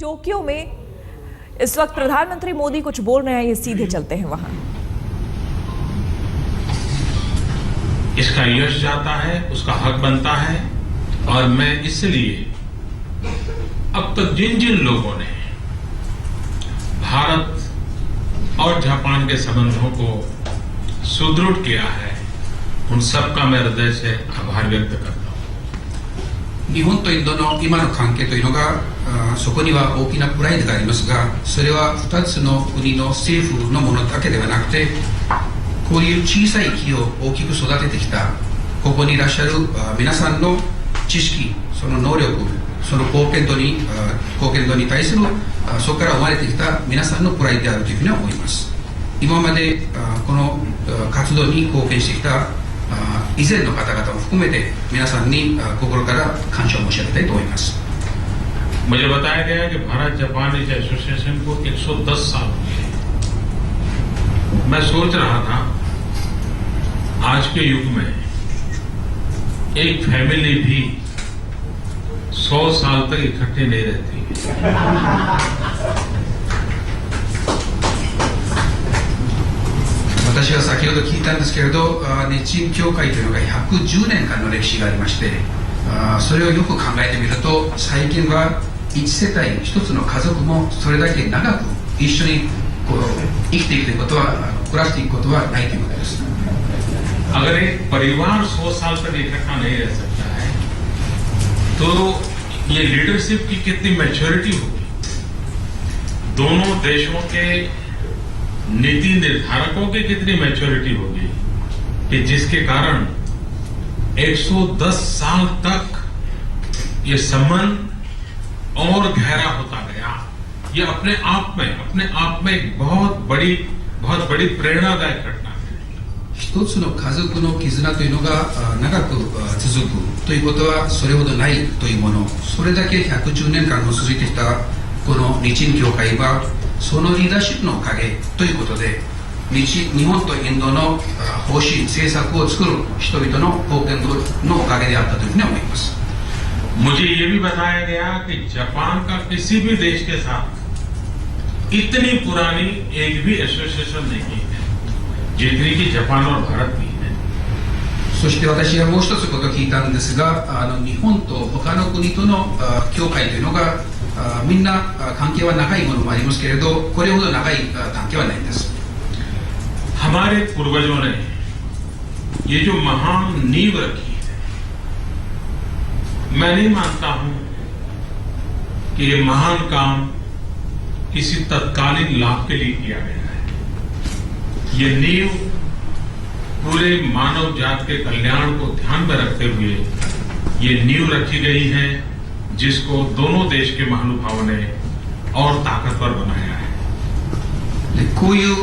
Tokyo में इस वक्त प्रधानमंत्री मोदी कुछ बोल रहे हैं, ये सीधे चलते हैं वहां। इसका यश जाता है, उसका हक बनता है। और मैं इसलिए अब तक जिन जिन लोगों ने भारत और जापान के संबंधों को सुदृढ़ किया है, उन सबका मैं हृदय से आभार व्यक्त करता हूं। 日本とインドの今の関係というのがそこには大きなプライドがありますが、それは2つの国の政府のものだけではなくて、こういう小さい木を大きく育ててきたここにいらっしゃる皆さんの知識、その能力、その貢献度に対するそこから生まれてきた皆さんのプライドであるというふうに思います。今までこの活動に貢献してきた以前の方々を含めて皆さんに心から感謝を申し上げたいと思います。मुझे बताया गया है कि भारत जापान इस एसोसिएशन को 110 साल हो गए। मैं सोच रहा था आज के युग में एक फैमिली भी 100 साल तक इकट्ठे नहीं रहती।私は先ほど聞いたんですけれど、日清協会というのが110年間の歴史がありまして、それをよく考えてみると、最近は一世帯一つの家族もそれだけ長く一緒に生きていくということは、暮らしていくことはないということです。अगर एक परिवार 100 साल तक इकट्ठा नहीं रह सकता है तो ये लीडरशिप की कितनी मैच्योरिटी होगी। दोनों देशों के नीति निर्धारकों की कितनी मैच्योरिटी होगी कि जिसके कारण 110 साल तक ये संबंध और गहरा होता गया। ये अपने आप में एक बहुत बड़ी प्रेरणादायक घटना है। 一つの家族の絆というのが長く続くということはそれほどないというもの、それだけ110年間も続いてきたこの日清協会はそのリーダーシップのおかげということで、日本とインドの方針政策を作る人々の貢献度のおかげであったというふうに思います。मुझे ये भी बताया गया कि जापान का किसी भी देश के साथ इतनी पुरानी एक भी एसोसिएशन नहीं है जितनी कि जापान और भारत की है। そして私はもう一つことを聞いたんですが、日本と他の国との協会というのがみんな関係は長いものもありますけれど、これほど長い関係はないんです。हमारे पूर्वजों ने ये जो महान नींव रखी है, मैं नहीं मानता हूं कि ये महान काम किसी तत्कालीन लाभ के लिए किया गया है। ये नींव पूरे मानव जात के कल्याण को ध्यान में रखते हुए ये नींव रखी गई है, जिसको दोनों देश के महानुभावों ने और ताकतवर बनाया है। こういう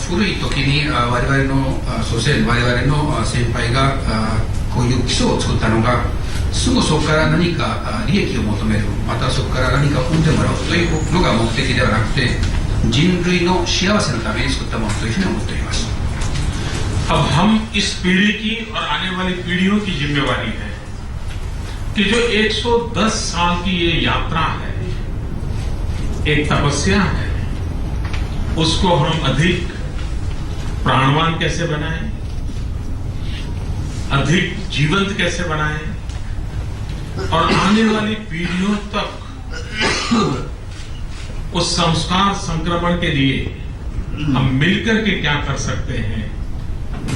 古い時に我々の祖先、我々の先輩がこういう基礎を作ったのが、すぐそこから何か利益を求める、またそこから何か生んでもらうというのが目的ではなくて、人類の幸せのために作ったものというふうに思っております。अब हम इस पीढ़ी की और आने वाली पीढ़ियों की जिम्मेवारी है कि जो 110 साल की ये यात्रा है, एक तपस्या है, उसको हम अधिक प्राणवान कैसे बनाएं, अधिक जीवंत कैसे बनाएं और आने वाली पीढ़ियों तक उस संस्कार संक्रमण के लिए हम मिलकर के क्या कर सकते हैं,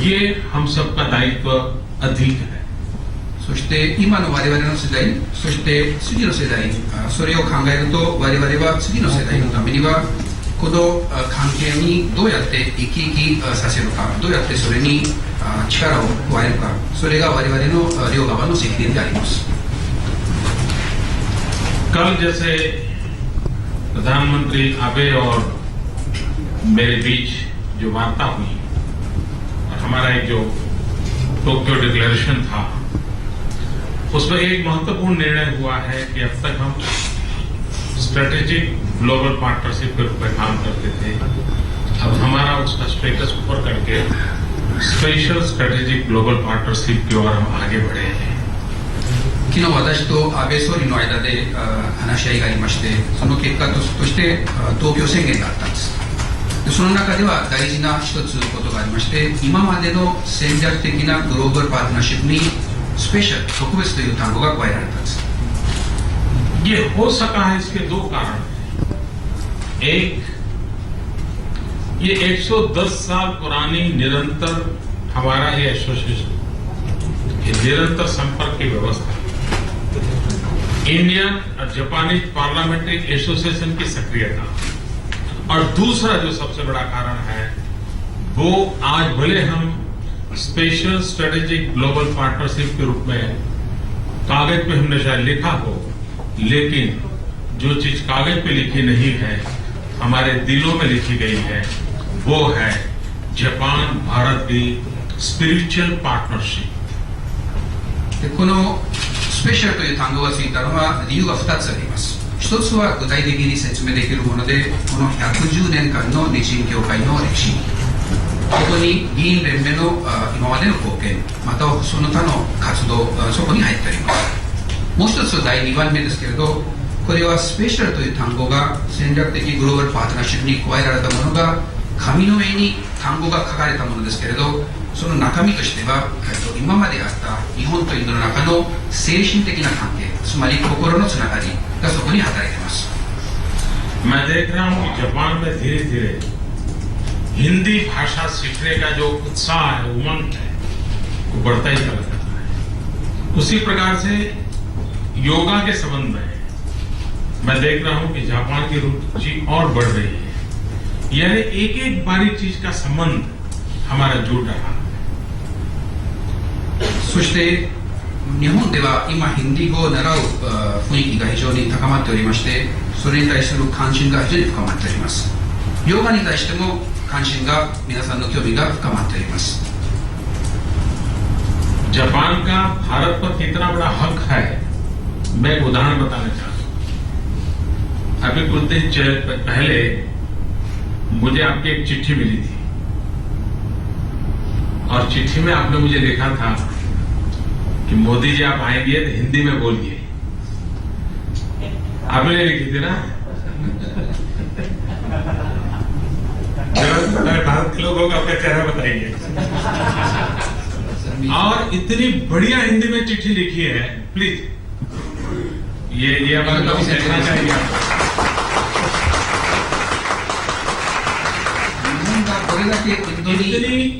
ये हम सबका दायित्व अधिक है। そして今の我々の世代、そして次の世代、それを考えると我々は次の世代のためにはこの関係にどうやって生き生きさせるか、どうやってそれに力を加えるか、それが我々の両側の責任であります。कल जैसे प्रधानमंत्री आबे और मेरे बीच जो वार्ता हुई और हमारा एक जो टोक्यो डिक्लेरेशन था, उसमें एक महत्वपूर्ण निर्णय हुआ है कि अब तक हम स्ट्रेटेजिक ग्लोबल पार्टनरशिप के रूप में काम करते थे, अब हमारा उसका स्टेटस ऊपर करके स्पेशल स्ट्रेटेजिक ग्लोबल पार्टनरशिप की ओर हम आगे बढ़े हैं। 昨日私と安倍総理の間で話し合いがありまして、その結果として東京宣言があったんです。でその中では大事な一つことがありまして、今までの戦略的なグローバルパートナーシップにスペシャル、特別という単語が加えられたんです。ये हो सका है, इसके दो कारण हैं। एक, ये 110 साल पुरानी निरंतर हमारा ये एसोसिएशन, ये निरंतर संपर्क की व्यवस्था, इंडियन और जापानीज पार्लियामेंट्री एसोसिएशन की सक्रियता, और दूसरा जो सबसे बड़ा कारण है वो आज भले हम स्पेशल स्ट्रेटेजिक ग्लोबल पार्टनरशिप के रूप में कागज पे हमने शायद लिखा हो, लेकिन जो चीज कागज पे लिखी नहीं है हमारे दिलों में लिखी गई है, वो है जापान भारत की स्पिरिचुअल पार्टनरशिप। でこのスペシャルという単語がついたのは理由が2つあります。一つは具体的に説明できるもので、この110年間の日印協会の歴史、そこに議員連盟の今までの貢献、またその他の活動、そこに入っております。もう一つ第2番目ですけれど、これはスペシャルという単語が戦略的グローバルパートナーシップに加えられたものが紙の上に単語が書かれたものですけれど、その中身としては今まであった日本とインドの中の精神的な関係、つまり心のつながりがそこに働いています。मैं देख रहा हूं कि जापान में धीरे धीरे हिंदी भाषा सीखने का जो उत्साह है, उमंग है, वो बढ़ता ही चला जाता है। उसी प्रकार से योगा के संबंध में मैं देख रहा हूं कि जापान की रुचि और बढ़ रही है, यानी एक एक बारीक चीज का संबंध हमारा जुड़ रहा है। そして日本では今ヒンディー語を習う雰囲気が非常に高まっておりまして、それに対する関心が非常に深まっております。ヨガに対しても関心が、皆さんの興味が深まっております。जापान का भारत पर कितना बड़ा हक है, मैं एक उदाहरण बताना चाहता हूं। अभी कुछ दिन पहले मुझे आपकी एक चिट्ठी मिली थी, और चिट्ठी में आपने मुझे लिखा था कि मोदी जी आप आएंगे तो हिंदी में बोलिए। आपने लिखी थी ना? भारत के लोगों का अपना चेहरा बताइए। और इतनी बढ़िया हिंदी में चिट्ठी लिखी है, प्लीज ये हमारे कभी देखना चाहिए आपको।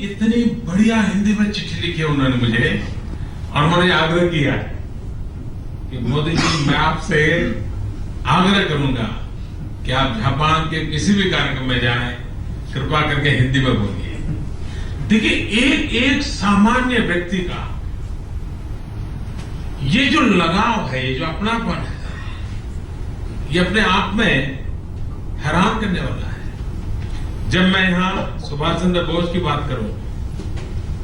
इतनी बढ़िया हिंदी में चिट्ठी लिखी है उन्होंने मुझे, और उन्होंने आग्रह किया कि मोदी जी मैं आपसे आग्रह करूंगा कि आप जापान के किसी भी कार्यक्रम में जाएं, कृपा करके हिंदी में बोलिए। देखिए, एक एक सामान्य व्यक्ति का ये जो लगाव है, ये जो अपनापन है, ये अपने आप में हैरान करने वाला है। जब मैं यहां सुभाष चंद्र बोस की बात करूं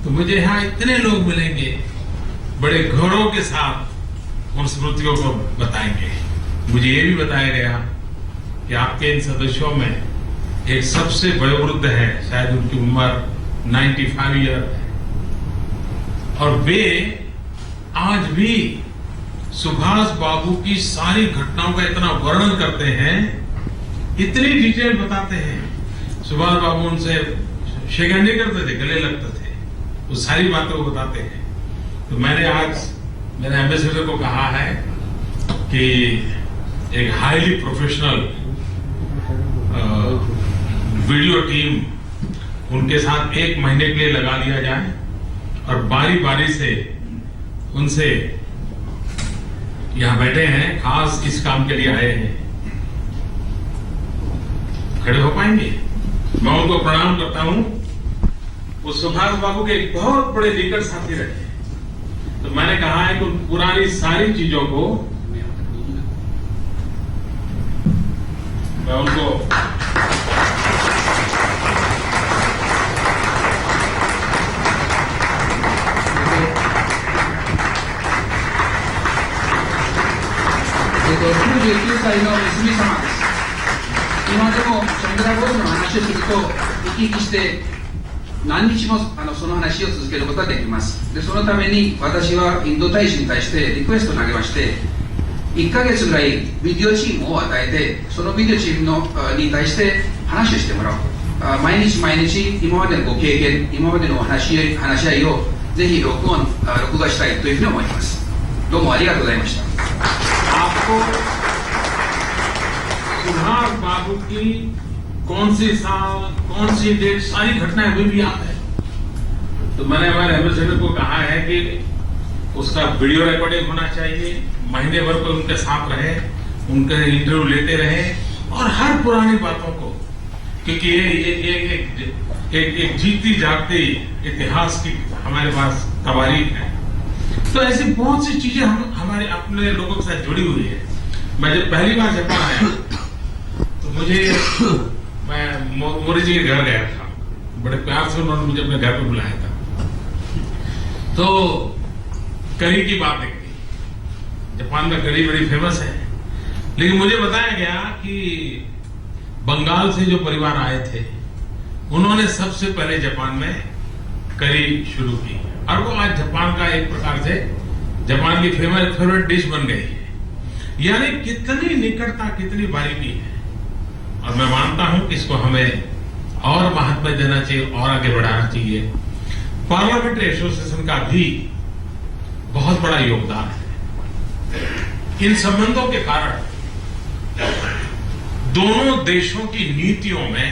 तो मुझे यहां इतने लोग मिलेंगे, बड़े गौरव के साथ उन स्मृतियों को बताएंगे। मुझे ये भी बताया गया कि आपके इन सदस्यों में एक सबसे वयोवृद्ध है, शायद उनकी उम्र 95 ईयर है, और वे आज भी सुभाष बाबू की सारी घटनाओं का इतना वर्णन करते हैं, इतनी डिटेल बताते हैं। सुभाष बाबू उनसे शेखर नहीं करते थे, गले लगते थे, वो सारी बातों को बताते हैं। तो मैंने आज मेरे एम्बेसडर को कहा है कि एक हाईली प्रोफेशनल वीडियो टीम उनके साथ 1 महीने के लिए लगा दिया जाए, और बारी बारी से उनसे यहां बैठे हैं, खास इस काम के लिए आए हैं, खड़े हो पाएंगे? मैं उनको प्रणाम करता हूं। वो सुभाष बाबू के एक बहुत बड़े निकट साथी रहे, तो मैंने कहा है कि उन पुरानी सारी चीजों को मैं उनको69歳の娘様です。今でもチャンドラボールの話をすると生き生きして何日もその話を続けることができます。でそのために私はインド大使に対してリクエストを投げまして、1ヶ月ぐらいビデオチームを与えて、そのビデオチームに対して話をしてもらう。毎日毎日今までのご経験、今までの話し合いをぜひ録画したいというふうに思います。どうもありがとうございました。आपको सुभाष बाबू की कौन सी साल, कौन सी डेट, सारी घटनाएं अभी भी याद है। तो मैंने हमारे एम्बेसडर को कहा है कि उसका वीडियो रिकॉर्डिंग होना चाहिए, महीने भर को उनके साथ रहे, उनके इंटरव्यू लेते रहे और हर पुरानी बातों को, क्योंकि ये एक जीती जागती इतिहास की हमारे पास तवारीख है। तो ऐसी बहुत सी चीजें हमारे अपने लोगों के साथ जुड़ी हुई है। मैं जब पहली बार जापान आया तो मैं मोदी जी के घर गया था, बड़े प्यार से उन्होंने मुझे अपने घर पे बुलाया था। तो करी की बात है, जापान में करी बड़ी फेमस है, लेकिन मुझे बताया गया कि बंगाल से जो परिवार आए थे उन्होंने सबसे पहले जापान में करी शुरू की और वो आज जापान का एक प्रकार से जापान की फेवरेट डिश बन गई है। यानी कितनी निकटता, कितनी बारीकी है। और मैं मानता हूं कि इसको हमें और महत्व देना चाहिए और आगे बढ़ाना चाहिए। पार्लियामेंट्री एसोसिएशन का भी बहुत बड़ा योगदान है। इन संबंधों के कारण दोनों देशों की नीतियों में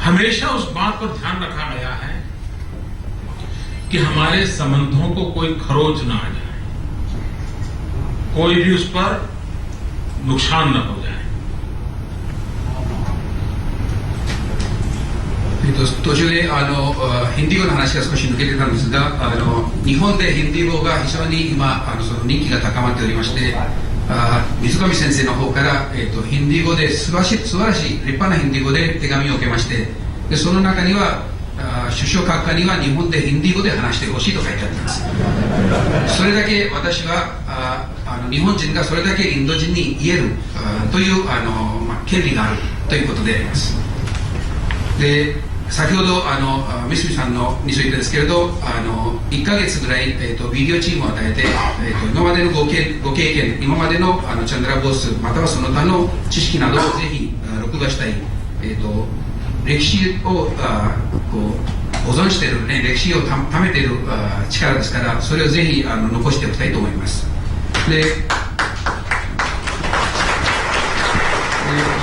हमेशा उस बात पर ध्यान रखा गया है कि हमारे संबंधों को कोई खरोच ना आ जाए, कोई भी उस पर नुकसान न हो जाए। 途中でヒンディー語の話が少し抜けてたんですが、日本でヒンディー語が非常に今その人気が高まっておりまして、水上先生の方から、ヒンディー語で素晴らしい立派なヒンディー語で手紙を受けまして、でその中には首相閣下には日本でヒンディー語で話してほしいと書いてあります。それだけ私は日本人がそれだけインド人に言えるという権利があるということであります。で先ほど三角さんのについてですけれど、1ヶ月ぐらい、ビデオチームを与えて、今までのご経験、今までのチャンドラボースまたはその他の知識などをぜひ録画したい、歴史を保存している、ね、歴史をためている力ですから、それをぜひ残しておきたいと思います。で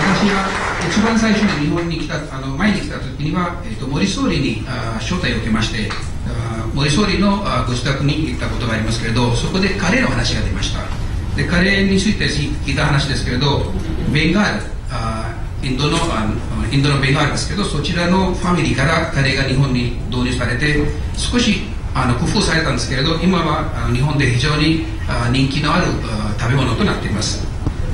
私が一番最初に日本に来た前に来た時には、森総理に招待を受けまして、森総理のご自宅に行ったことがありますけれど、そこでカレーの話が出ました。でカレーについて聞いた話ですけれど、ベンガールインドのベンガールですけど、そちらのファミリーからカレーが日本に導入されて少し工夫されたんですけれど、今は日本で非常に人気のある食べ物となっています。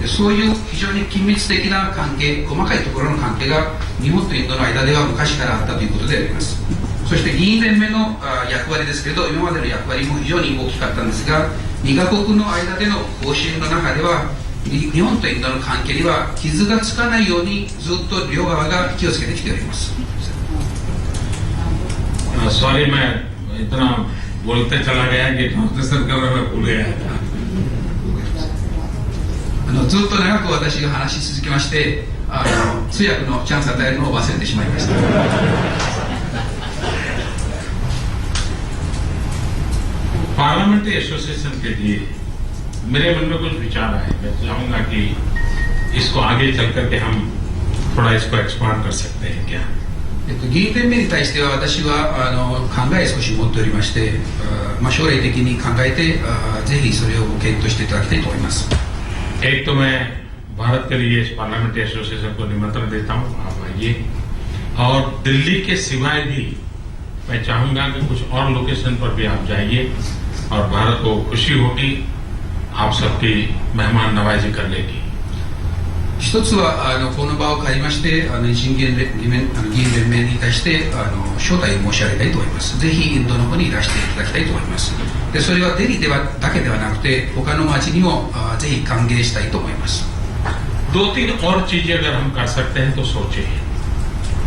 そういう非常に緊密的な関係、細かいところの関係が日本とインドの間では昔からあったということであります。そして議員連盟の役割ですけれど、今までの役割も非常に大きかったんですが、2カ国の間での方針の中では日本とインドの関係には傷がつかないようにずっと両側が気をつけてきております。सॉरी मैं इतना बोलते चला गया कि ट्रांसलेशन करना मैं भूल गया था। ずっと長く私が話し続けまして、通訳のチャンスを与えるのを忘れてしまいました。पार्लियामेंट्री एसोसिएशन के लिए मेरे मन में कुछ विचार आए। मैं चाहूंगा कि इसको आगे चल करके हम थोड़ा इसको एक्सपांड कर सकते हैं क्या। 議員連盟に対しては私は考え少し持っておりまして、将来的に考えてぜひそれを検討していただきたいと思います。एक तो मैं भारत के लिए इस पार्लियामेंट्री एसोसिएशन को निमंत्रण देता हूं, आप आइए। और दिल्ली के सिवाय भी मैं चाहूंगा कि कुछ और लोकेशन पर भी आप जाइए और भारत को खुशी होगी, आप सबकी मेहमान नवाजी कर लेगी। 一つはこの場を借りまして日銀議員連盟に対して招待を申し上げたいと思います。ぜひインドの方にいらしていただきたいと思います。でそれはデリーだけではなくて他の町にもぜひ歓迎したいと思います。 2-3 और चीजें अगर हम कर सकते हैं तो सोचिए।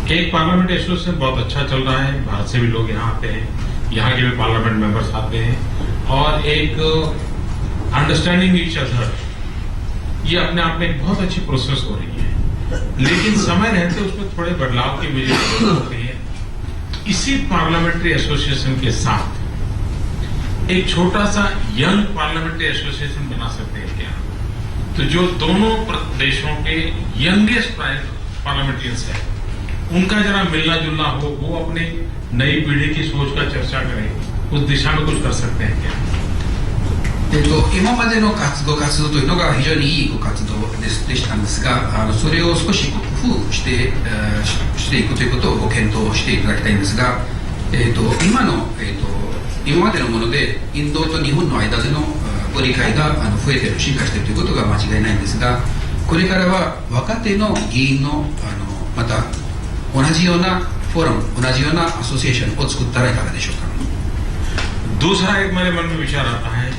एक पार्लियामेंट एसोसिएशन बहुत अच्छा चल रहा है, भारत से भी लोग यहाँ आते हैं, यहाँ के भी पार्लियामेंट मेंबर्स आते हैं, और एक अंडरस्टैंडिंग ईच अदर, ये अपने आप में एक बहुत अच्छी प्रोसेस हो रही है। लेकिन समय रहते उसमें थोड़े बदलाव की मुझे जरूरत होती है। इसी पार्लियामेंट्री एसोसिएशन के साथ एक छोटा सा यंग पार्लियामेंट्री एसोसिएशन बना सकते हैं क्या? तो जो दोनों देशों के यंगेस्ट पार्लियामेंटियंस है, उनका जरा मिलना जुलना हो, वो अपनी नई पीढ़ी की सोच का चर्चा करें, उस दिशा में कुछ कर सकते हैं क्या? 今までの活動というのが非常にいいご活動でしたんですが、それを少し工夫していくということをご検討していただきたいんですが、今までのものでインドと日本の間でのご理解が増えている、進化しているということが間違いないんですが、これからは若手の議員のまた同じようなフォーラム、同じようなアソシエーションを作ったらいかがでしょうか。दूसरा एक मेरे मन में विचार आता है,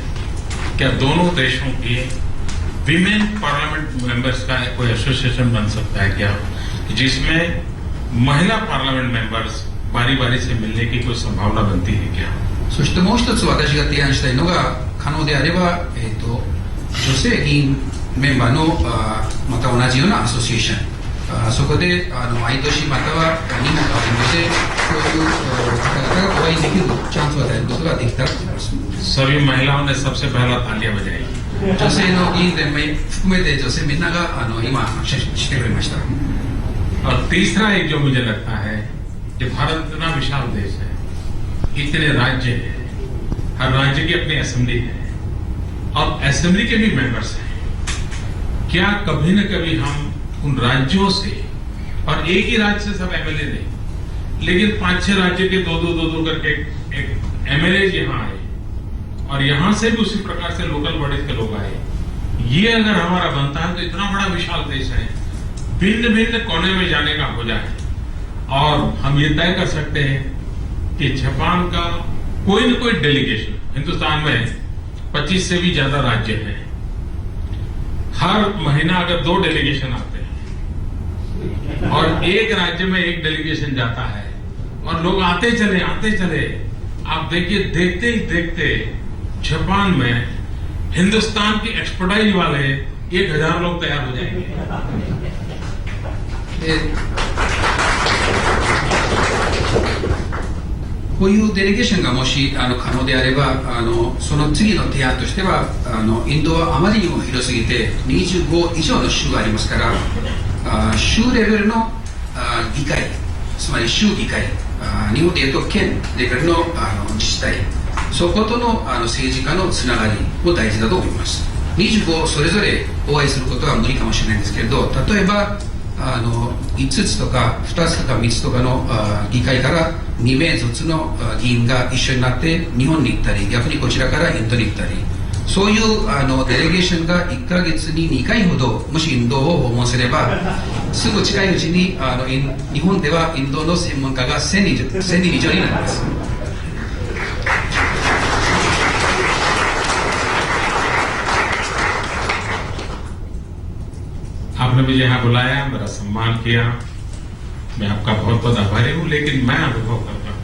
क्या दोनों देशों के विमेन पार्लियामेंट मेंबर्स का कोई एसोसिएशन बन सकता है क्या, जिसमें महिला पार्लियामेंट मेंबर्स बारी बारी से मिलने की कोई संभावना बनती है क्या? そしてもう一つ私が提案したいのが、可能であれば、女性議員メンバーのまた同じようなアソシエーション、そこで毎年または2年かでそういう方々がお会いできるチャンスを与えることができたらと思います。 सभी महिलाओं ने सबसे पहला तालियां बजाई। 女性の議員連盟含めて女性みんなが今拍手してくれました。 और तीसरा एक जो मुझे लगता है कि भारत इतना विशाल देश है, इतने राज्य हैं, हर राज्य की अपनी असेंबली है और असेंबली के भी मेंबर्स हैं। क्या कभी न कभी हम उन राज्यों से, और एक ही राज्य से सब एमएलए नहीं, लेकिन 5-6 राज्य के दो करके एक एमएलए यहाँ आए और यहां से भी उसी प्रकार से लोकल बॉडीज के लोग आए, ये अगर हमारा बनता है तो इतना बड़ा विशाल देश है, भिन्न भिन्न कोने में जाने का हो जाए और हम ये तय कर सकते हैं कि जापान का कोई न कोई डेलीगेशन, हिंदुस्तान में 25 से भी ज्यादा राज्य हैं, हर महीना अगर 2 डेलीगेशन आते हैं और एक राज्य में एक डेलीगेशन जाता है और लोग आते चले, आप देखिए देखते ही देखते जापान में हिंदुस्तान की एक्सपर्टाइज वाले 1000 लोग तैयार हो जाएंगे। こういうデレゲーションがもし可能であれば、その次の提案としては、インドはあまりにも広すぎて25以上の州がありますから、州レベルの議会、つまり州議会、日本でいうと県レベルの自治体、そことの政治家のつながりも大事だと思います。25それぞれお会いすることは無理かもしれないんですけれど、例えば5つとか2つとか3つとかの議会から2名ずつの議員が一緒になって日本に行ったり、逆にこちらからインドに行ったり、そういうデレゲーションが1ヶ月に2回ほどもしインドを訪問すれば、すぐ近いうちに日本ではインドの専門家が1000人以上になります。आपने मुझे यहाँ बुलाया, मेरा सम्मान किया, मैं आपका बहुत बहुत आभारी हूँ। लेकिन मैं अनुभव करता हूँ,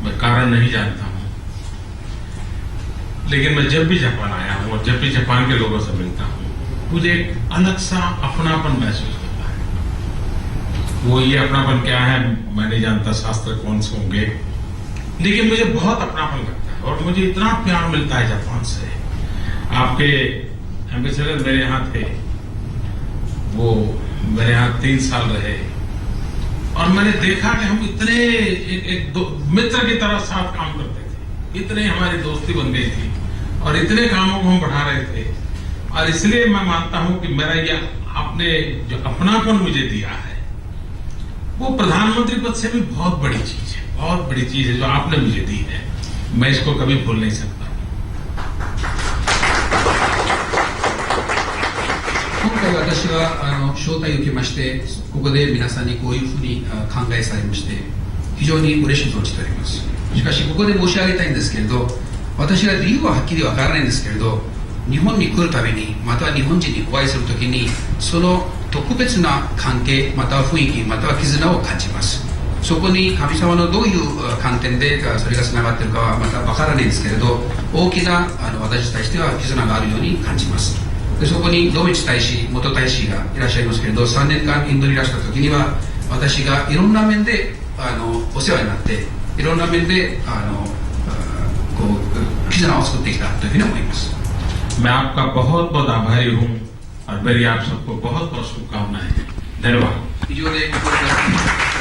मैं कारण नहीं जानता हूँ, लेकिन मैं जब भी जापान आया हूँ और जब भी जापान के लोगों से मिलता हूँ, मुझे एक अलग सा अपनापन महसूस होता है। वो ये अपनापन क्या है मैं नहीं जानता, शास्त्र कौन से होंगे, लेकिन मुझे बहुत अपनापन लगता है और मुझे इतना प्यार मिलता है जापान से। आपके एम्बेसडर मेरे यहाँ थे, वो मेरे यहाँ 3 साल रहे और मैंने देखा कि हम इतने एक मित्र की तरह साथ काम करते थे, इतने हमारी दोस्ती बन गई थी और इतने कामों को हम बढ़ा रहे थे। और इसलिए मैं मानता हूं कि मेरा ये आपने जो अपनापन मुझे दिया है, वो प्रधानमंत्री पद से भी बहुत बड़ी चीज है, बहुत बड़ी चीज है जो आपने मुझे दी है। मैं इसको कभी भूल नहीं सकता। 今回私は招待を受けまして、ここで皆さんにこういうふうに考えされまして、非常に嬉しく存じております。しかしここで申し上げたいんですけれど、私は理由ははっきりわからないんですけれど、日本に来るたびにまたは日本人にお会いするときにその特別な関係または雰囲気または絆を感じます。そこに神様のどういう観点でそれがつながっているかはまたわからないんですけれど、大きな私に対しては絆があるように感じます。でそこにドミチ大使元大使がいらっしゃいますけれど、3年間インドにいらした時には私がいろんな面でお世話になっていろんな面でこう絆を作ってきたというふうに思います。मैं आपका बहुत बहुत आभारी हूं और मेरी आप सबको बहुत बहुत शुभकामनाएं। धन्यवाद।以上でございます。